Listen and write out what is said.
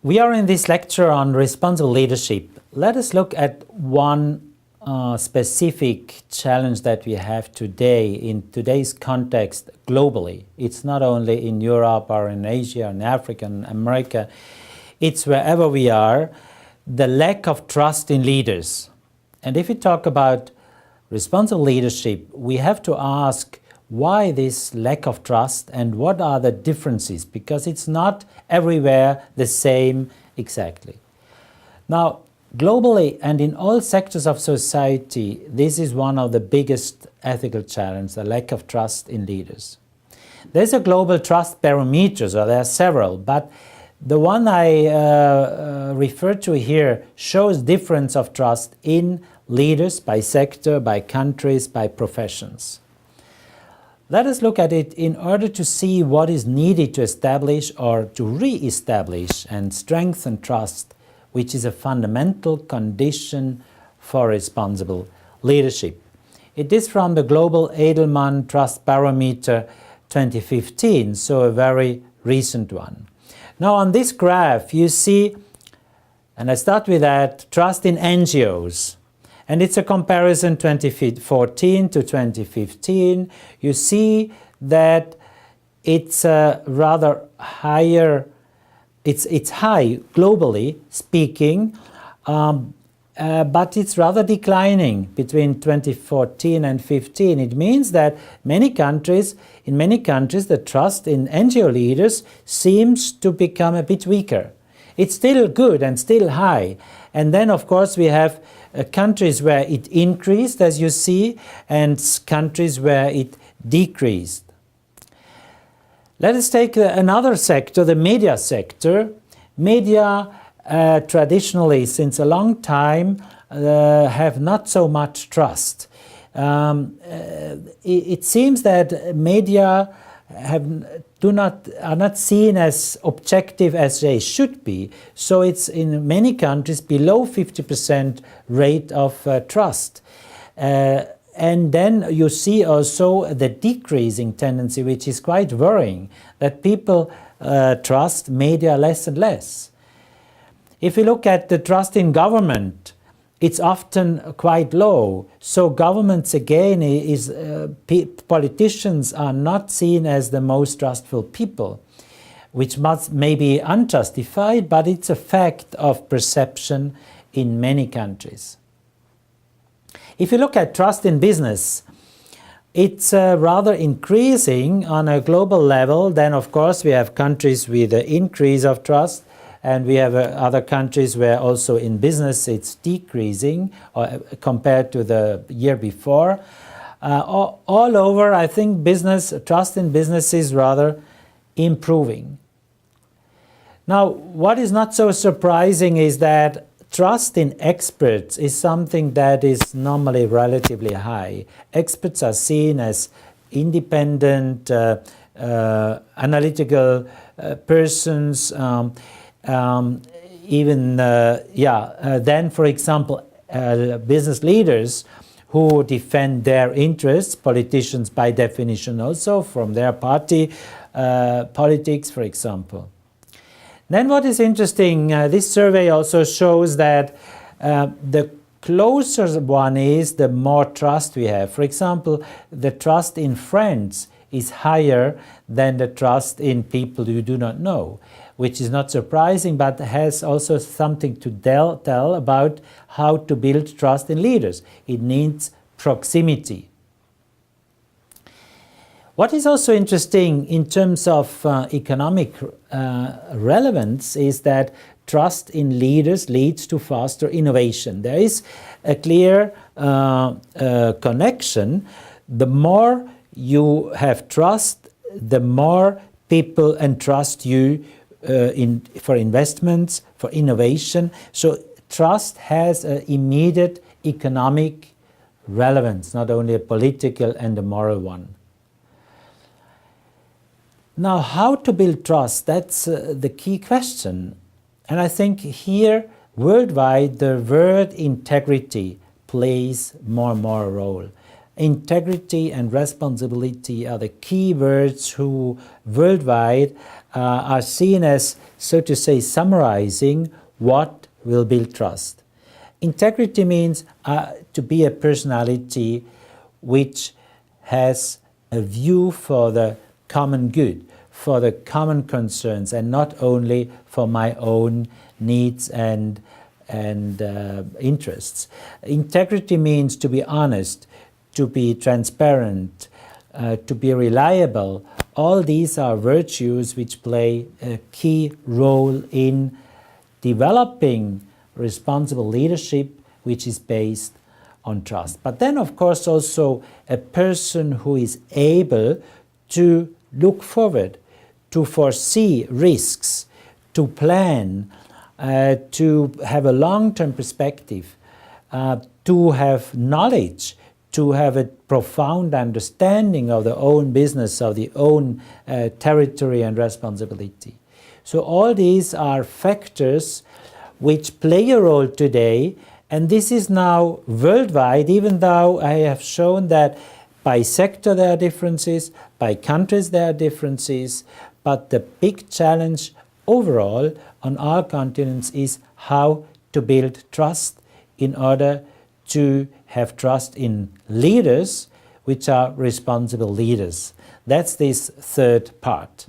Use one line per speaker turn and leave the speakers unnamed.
We are in this lecture on responsible leadership. Let us look at one specific challenge that we have today in today's context globally. It's not only in Europe or in Asia, in Africa, in America. It's wherever we are, the lack of trust in leaders. And if we talk about responsible leadership, we have to ask why this lack of trust and what are the differences, because it's not everywhere the same exactly. Now, globally and in all sectors of society, this is one of the biggest ethical challenges, the lack of trust in leaders. There's a global trust barometer, so there are several, but the one I refer to here shows difference of trust in leaders by sector, by countries, by professions. Let us look at it in order to see what is needed to establish or to re-establish and strengthen trust, which is a fundamental condition for responsible leadership. It is from the Global Edelman Trust Barometer 2015, so a very recent one. Now on this graph you see, and I start with that, trust in NGOs. And it's a comparison 2014 to 2015. You see that it's rather higher, it's high globally speaking, but it's rather declining between 2014 and 15. It means that in many countries, the trust in NGO leaders seems to become a bit weaker. It's still good and still high. And then, of course, we have countries where it increased, as you see, and countries where it decreased. Let us take another sector, the media sector. Media traditionally, since a long time, have not so much trust. It seems that media are not seen as objective as they should be. So it's in many countries below 50% rate of trust. And then you see also the decreasing tendency, which is quite worrying, that people trust media less and less. If you look at the trust in government, it's often quite low. So governments, again, politicians are not seen as the most trustful people, which may be unjustified, but it's a fact of perception in many countries. If you look at trust in business, it's rather increasing on a global level. Then, of course, we have countries with an increase of trust, and we have other countries where also in business it's decreasing compared to the year before. All over, I think trust in business is rather improving. Now, what is not so surprising is that trust in experts is something that is normally relatively high. Experts are seen as independent, analytical persons. Then, for example, business leaders who defend their interests, politicians by definition also, from their party politics, for example. Then what is interesting, this survey also shows that the closer one is, the more trust we have. For example, the trust in friends is higher than the trust in people you do not know, which is not surprising, but has also something to tell about how to build trust in leaders. It needs proximity. What is also interesting in terms of economic relevance is that trust in leaders leads to faster innovation. There is a clear connection. The more you have trust, the more people entrust you for investments, for innovation. So trust has an immediate economic relevance, not only a political and a moral one. Now, how to build trust? That's the key question. And I think here, worldwide, the word integrity plays more and more a role. integrity and responsibility are the key words who worldwide are seen as, so to say, summarizing what will build trust. Integrity means to be a personality which has a view for the common good, for the common concerns, and not only for my own needs and interests. Integrity means to be honest, to be transparent, to be reliable. All these are virtues which play a key role in developing responsible leadership, which is based on trust. But then, of course, also a person who is able to look forward, to foresee risks, to plan, to have a long-term perspective, to have knowledge, to have a profound understanding of their own business, of their own territory and responsibility. So all these are factors which play a role today, and this is now worldwide, even though I have shown that by sector there are differences, by countries there are differences, but the big challenge overall on all continents is how to build trust in order to have trust in leaders which are responsible leaders. That's this third part.